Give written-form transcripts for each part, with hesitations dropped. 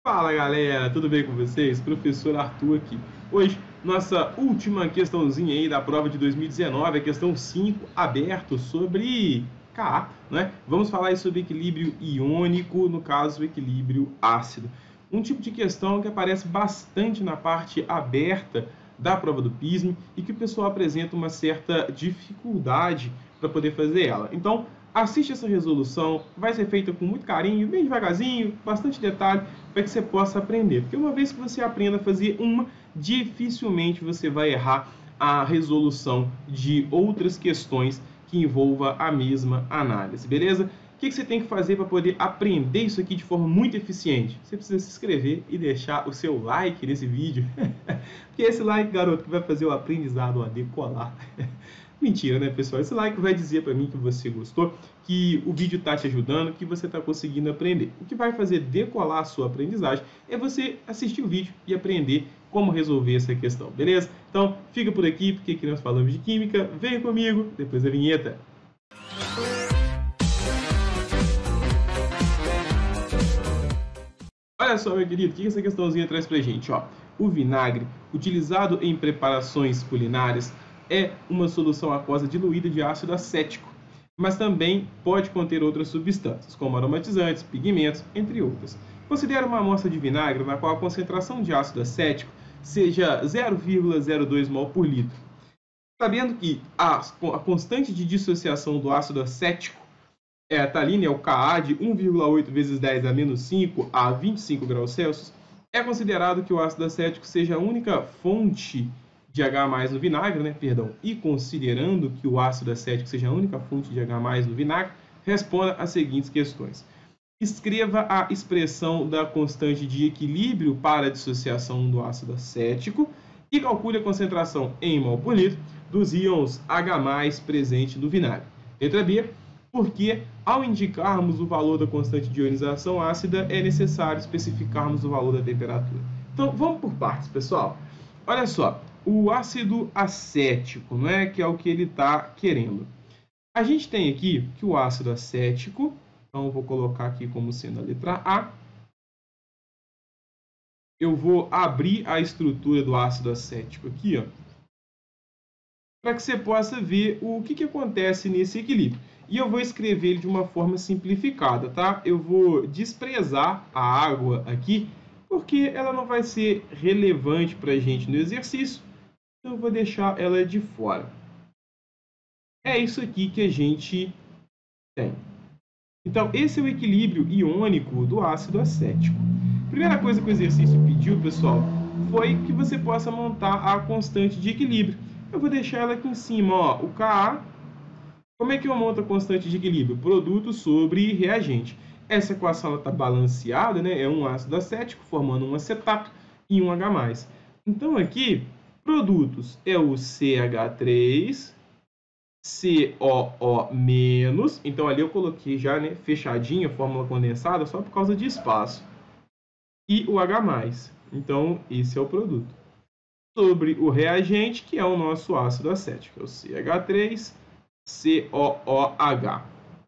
Fala galera, tudo bem com vocês? Professor Arthur aqui. Hoje, nossa última questãozinha aí da prova de 2019, a questão 5, aberto sobre Ka, né? Vamos falar aí sobre equilíbrio iônico, no caso, equilíbrio ácido. Um tipo de questão que aparece bastante na parte aberta da prova do PISM e que o pessoal apresenta uma certa dificuldade para poder fazer ela. Então, assiste essa resolução, vai ser feita com muito carinho, bem devagarzinho, bastante detalhe, para que você possa aprender. Porque uma vez que você aprenda a fazer uma, dificilmente você vai errar a resolução de outras questões que envolva a mesma análise, beleza? O que você tem que fazer para poder aprender isso aqui de forma muito eficiente? Você precisa se inscrever e deixar o seu like nesse vídeo. Porque esse like, garoto, que vai fazer o aprendizado a decolar. Mentira, né, pessoal? Esse like vai dizer para mim que você gostou, que o vídeo está te ajudando, que você está conseguindo aprender. O que vai fazer decolar a sua aprendizagem é você assistir o vídeo e aprender como resolver essa questão, beleza? Então, fica por aqui, porque aqui nós falamos de química. Venha comigo, depois da vinheta. Olha só, meu querido, o que essa questãozinha traz pra gente? Ó, o vinagre, utilizado em preparações culinárias, é uma solução aquosa diluída de ácido acético, mas também pode conter outras substâncias, como aromatizantes, pigmentos, entre outras. Considere uma amostra de vinagre na qual a concentração de ácido acético seja 0,02 mol por litro. Sabendo que a constante de dissociação do ácido acético está ali, né, o Ka de 1,8 vezes 10 a menos 5 a 25 graus Celsius, é considerado que o ácido acético seja a única fonte de H+ no vinagre, né, perdão, e considerando que o ácido acético seja a única fonte de H+ no vinagre, responda as seguintes questões. Escreva a expressão da constante de equilíbrio para a dissociação do ácido acético e calcule a concentração em mol por litro dos íons H+ presente no vinagre. Letra B, porque ao indicarmos o valor da constante de ionização ácida, é necessário especificarmos o valor da temperatura. Então, vamos por partes, pessoal. Olha só, o ácido acético, não é, que é o que ele está querendo. A gente tem aqui que o ácido acético, então eu vou colocar aqui como sendo a letra A. Eu vou abrir a estrutura do ácido acético aqui, ó, para que você possa ver o que acontece nesse equilíbrio. E eu vou escrever ele de uma forma simplificada, tá? Eu vou desprezar a água aqui, porque ela não vai ser relevante para a gente no exercício, então eu vou deixar ela de fora. É isso aqui que a gente tem. Então, esse é o equilíbrio iônico do ácido acético. Primeira coisa que o exercício pediu, pessoal, foi que você possa montar a constante de equilíbrio. Eu vou deixar ela aqui em cima, ó, o Ka. Como é que eu monto a constante de equilíbrio? Produto sobre reagente. Essa equação está balanceada, né? É um ácido acético formando um acetato e um H+. Então aqui, produtos é o CH3, COO-, então ali eu coloquei já, né, fechadinha, fórmula condensada, só por causa de espaço. E o H+, então esse é o produto. Sobre o reagente, que é o nosso ácido acético, é o CH3, COOH.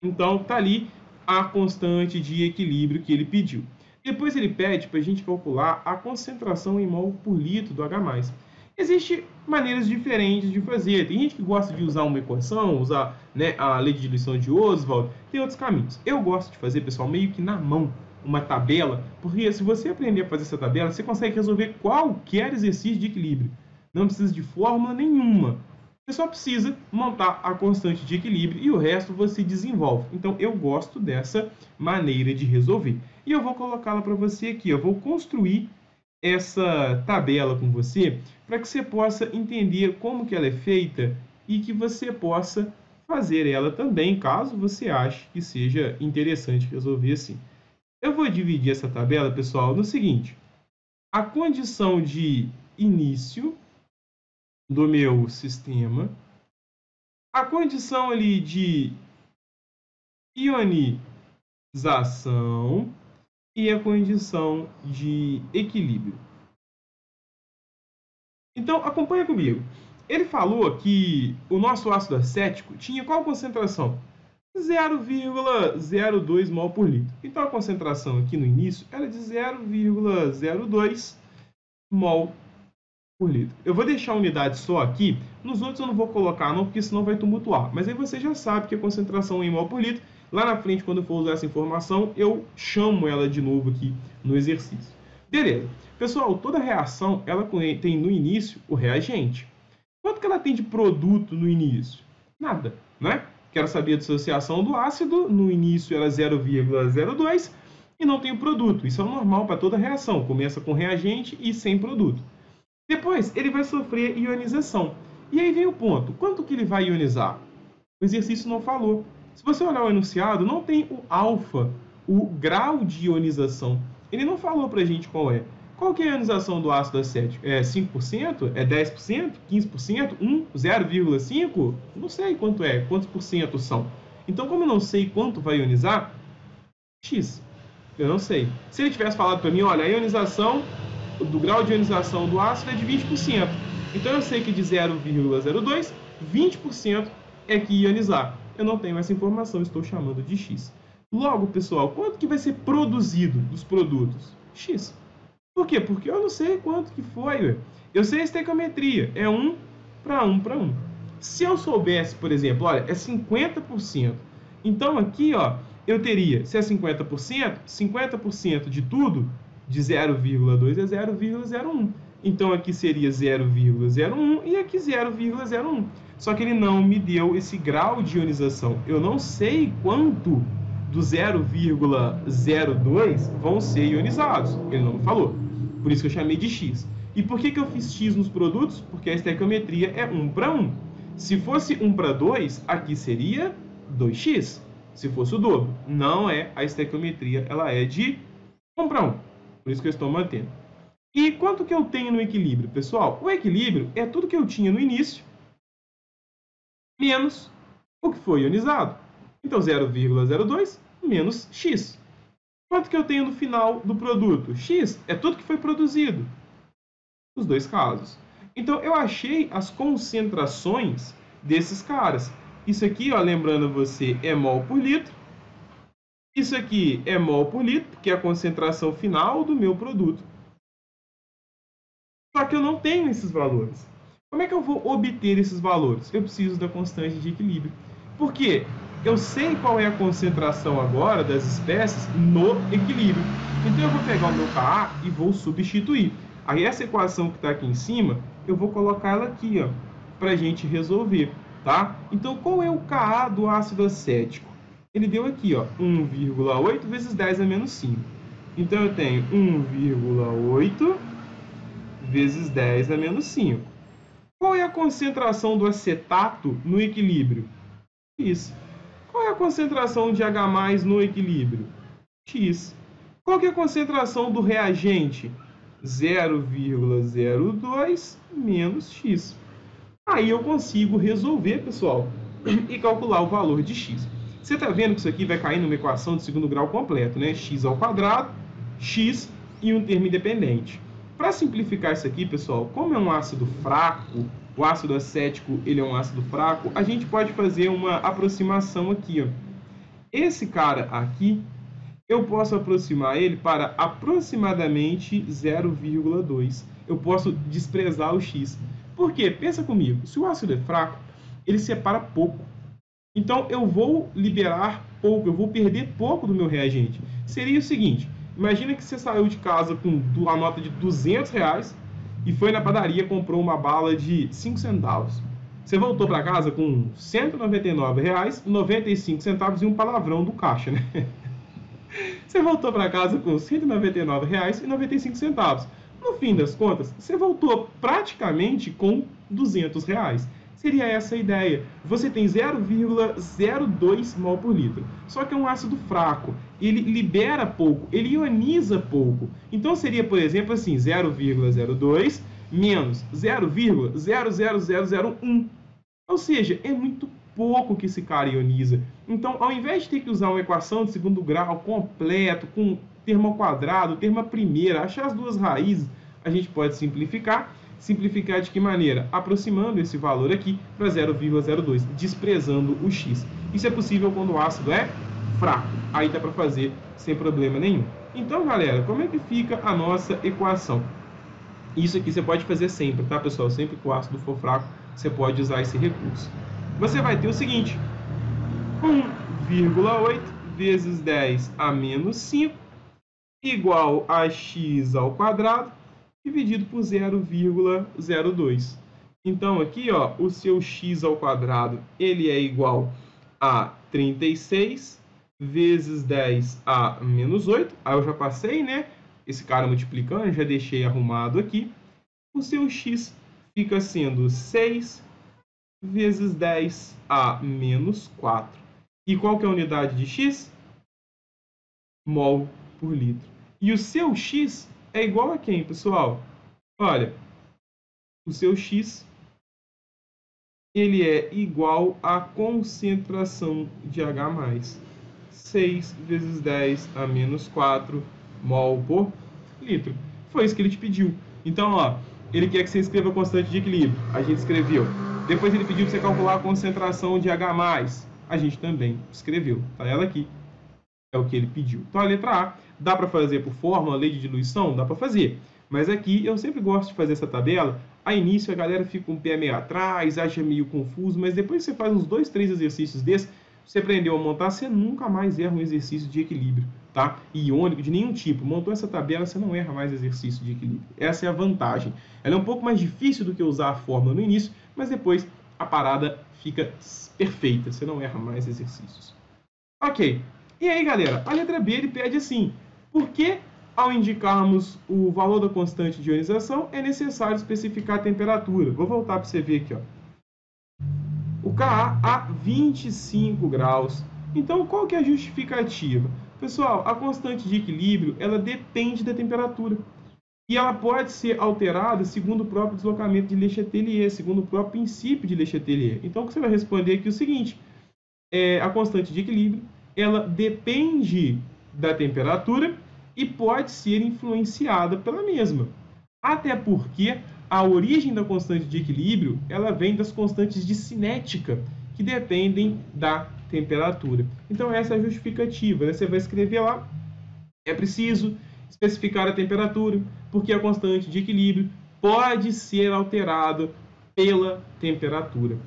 Então tá ali a constante de equilíbrio que ele pediu. Depois ele pede para a gente calcular a concentração em mol por litro do H+. Existem maneiras diferentes de fazer. Tem gente que gosta de usar uma equação, usar, né, a lei de diluição de Oswald, tem outros caminhos. Eu gosto de fazer, pessoal, meio que na mão, uma tabela, porque se você aprender a fazer essa tabela, você consegue resolver qualquer exercício de equilíbrio. Não precisa de fórmula nenhuma. Você só precisa montar a constante de equilíbrio e o resto você desenvolve. Então eu gosto dessa maneira de resolver. E eu vou colocá-la para você aqui. Eu vou construir essa tabela com você para que você possa entender como que ela é feita e que você possa fazer ela também, caso você ache que seja interessante resolver assim. Eu vou dividir essa tabela, pessoal, no seguinte: a condição de início do meu sistema, a condição ali de ionização e a condição de equilíbrio. Então, acompanha comigo. Ele falou que o nosso ácido acético tinha qual concentração? 0,02 mol por litro. Então a concentração aqui no início era de 0,02 mol por litro. Eu vou deixar a unidade só aqui, nos outros eu não vou colocar não, porque senão vai tumultuar. Mas aí você já sabe que a concentração em mol por litro, lá na frente, quando eu for usar essa informação, eu chamo ela de novo aqui no exercício. Beleza. Pessoal, toda reação, ela tem no início o reagente. Quanto que ela tem de produto no início? Nada, né? Quero saber a dissociação do ácido, no início era 0,02 e não tem o produto. Isso é normal para toda reação, começa com reagente e sem produto. Depois, ele vai sofrer ionização. E aí vem o ponto, quanto que ele vai ionizar? O exercício não falou. Se você olhar o enunciado, não tem o alfa, o grau de ionização. Ele não falou para a gente qual é. Qual que é a ionização do ácido acético? É 5%? É 10%? 15%? 1? 0,5%? Não sei quanto é, quantos por cento são. Então, como eu não sei quanto vai ionizar, X. Eu não sei. Se ele tivesse falado para mim, olha, a ionização do grau de ionização do ácido é de 20%. Então, eu sei que de 0,02, 20% é que ionizar. Eu não tenho essa informação, estou chamando de X. Logo, pessoal, quanto que vai ser produzido dos produtos? X. Por quê? Porque eu não sei quanto que foi. Eu sei a estequiometria. É 1 para 1 para 1. Se eu soubesse, por exemplo, olha, é 50%. Então, aqui, ó, eu teria, se é 50%, 50% de tudo, de 0,2 é 0,01. Então, aqui seria 0,01 e aqui 0,01. Só que ele não me deu esse grau de ionização. Eu não sei quanto do 0,02 vão ser ionizados. Ele não me falou. Por isso que eu chamei de X. E por que eu fiz X nos produtos? Porque a estequiometria é 1 para 1. Se fosse 1 para 2, aqui seria 2x. Se fosse o dobro. Não é a estequiometria, ela é de 1 para 1. Por isso que eu estou mantendo. E quanto que eu tenho no equilíbrio, pessoal? O equilíbrio é tudo que eu tinha no início, menos o que foi ionizado. Então, 0,02 menos x. Quanto que eu tenho no final do produto? X é tudo que foi produzido. Nos dois casos. Então, eu achei as concentrações desses caras. Isso aqui, ó, lembrando você, é mol por litro. Isso aqui é mol por litro, que é a concentração final do meu produto. Só que eu não tenho esses valores. Como é que eu vou obter esses valores? Eu preciso da constante de equilíbrio. Por quê? Eu sei qual é a concentração agora das espécies no equilíbrio. Então eu vou pegar o meu Ka e vou substituir. Aí essa equação que está aqui em cima, eu vou colocar ela aqui, ó, para a gente resolver, tá? Então qual é o Ka do ácido acético? Ele deu aqui, ó, 1,8 vezes 10 a menos 5. Então eu tenho 1,8 vezes 10 a menos 5. Qual é a concentração do acetato no equilíbrio? X. Qual é a concentração de H+ no equilíbrio? X. Qual que é a concentração do reagente? 0,02 menos x. Aí eu consigo resolver, pessoal, e calcular o valor de x. Você está vendo que isso aqui vai cair numa equação de segundo grau completo, né? X ao quadrado, x e um termo independente. Para simplificar isso aqui, pessoal, como é um ácido fraco, o ácido acético ele é um ácido fraco, a gente pode fazer uma aproximação aqui, ó. Esse cara aqui, eu posso aproximar ele para aproximadamente 0,2. Eu posso desprezar o x. Por quê? Pensa comigo, se o ácido é fraco, ele separa pouco. Então, eu vou liberar pouco, eu vou perder pouco do meu reagente. Seria o seguinte, imagina que você saiu de casa com a nota de R$200 e foi na padaria e comprou uma bala de 5 centavos. Você voltou para casa com R$ 199,95 e um palavrão do caixa, né? Você voltou para casa com R$ 199,95. No fim das contas, você voltou praticamente com R$200. Seria essa a ideia. Você tem 0,02 mol por litro. Só que é um ácido fraco. Ele libera pouco, ele ioniza pouco. Então seria, por exemplo, assim, 0,02 menos 0,00001. Ou seja, é muito pouco que esse cara ioniza. Então, ao invés de ter que usar uma equação de segundo grau completo, com termo ao quadrado, termo à primeira, achar as duas raízes, a gente pode simplificar. Simplificar de que maneira? Aproximando esse valor aqui para 0,02, desprezando o x. Isso é possível quando o ácido é fraco. Aí dá para fazer sem problema nenhum. Então, galera, como é que fica a nossa equação? Isso aqui você pode fazer sempre, tá, pessoal? Sempre que o ácido for fraco, você pode usar esse recurso. Você vai ter o seguinte: 1,8 vezes 10 a menos 5 igual a x ao quadrado dividido por 0,02. Então, aqui, ó, o seu x ao quadrado, ele é igual a 36 vezes 10 a menos 8. Aí eu já passei, né, esse cara multiplicando, já deixei arrumado aqui. O seu x fica sendo 6 vezes 10 a menos 4. E qual que é a unidade de x? Mol por litro. E o seu x é igual a quem, pessoal? Olha, o seu x ele é igual à concentração de H+. 6 vezes 10 a menos 4 mol por litro. Foi isso que ele te pediu. Então, ó, ele quer que você escreva a constante de equilíbrio. A gente escreveu. Depois ele pediu para você calcular a concentração de H+. A gente também escreveu. Tá ela aqui. É o que ele pediu. Então, a letra A, dá para fazer por fórmula, lei de diluição? Dá para fazer. Mas aqui, eu sempre gosto de fazer essa tabela. A início, a galera fica com o pé meio atrás, acha meio confuso, mas depois que você faz uns 2, 3 exercícios desses, você aprendeu a montar, você nunca mais erra um exercício de equilíbrio, tá? Iônico, de nenhum tipo. Montou essa tabela, você não erra mais exercício de equilíbrio. Essa é a vantagem. Ela é um pouco mais difícil do que usar a fórmula no início, mas depois a parada fica perfeita. Você não erra mais exercícios. Ok. E aí, galera, a letra B ele pede assim: por que, ao indicarmos o valor da constante de ionização, é necessário especificar a temperatura? Vou voltar para você ver aqui, ó. O Ka a 25 graus. Então, qual que é a justificativa? Pessoal, a constante de equilíbrio, ela depende da temperatura. E ela pode ser alterada segundo o próprio deslocamento de Le Chatelier, segundo o próprio princípio de Le Chatelier. Então, o que você vai responder aqui é o seguinte: a constante de equilíbrio, ela depende da temperatura e pode ser influenciada pela mesma. Até porque a origem da constante de equilíbrio, ela vem das constantes de cinética, que dependem da temperatura. Então essa é a justificativa, né? Você vai escrever lá: é preciso especificar a temperatura, porque a constante de equilíbrio pode ser alterada pela temperatura.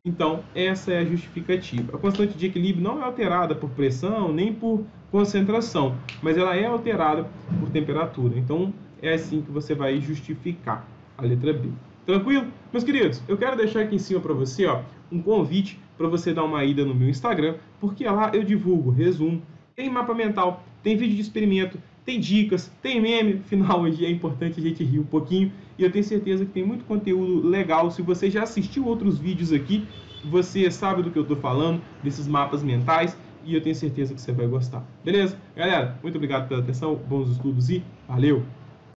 Então, essa é a justificativa. A constante de equilíbrio não é alterada por pressão nem por concentração, mas ela é alterada por temperatura. Então, é assim que você vai justificar a letra B. Tranquilo? Meus queridos, eu quero deixar aqui em cima para você, ó, um convite para você dar uma ida no meu Instagram, porque lá eu divulgo resumo, tem mapa mental, tem vídeo de experimento, tem dicas, tem meme. Afinal, hoje é importante a gente rir um pouquinho. E eu tenho certeza que tem muito conteúdo legal. Se você já assistiu outros vídeos aqui, você sabe do que eu estou falando, desses mapas mentais. E eu tenho certeza que você vai gostar. Beleza? Galera, muito obrigado pela atenção, bons estudos e valeu!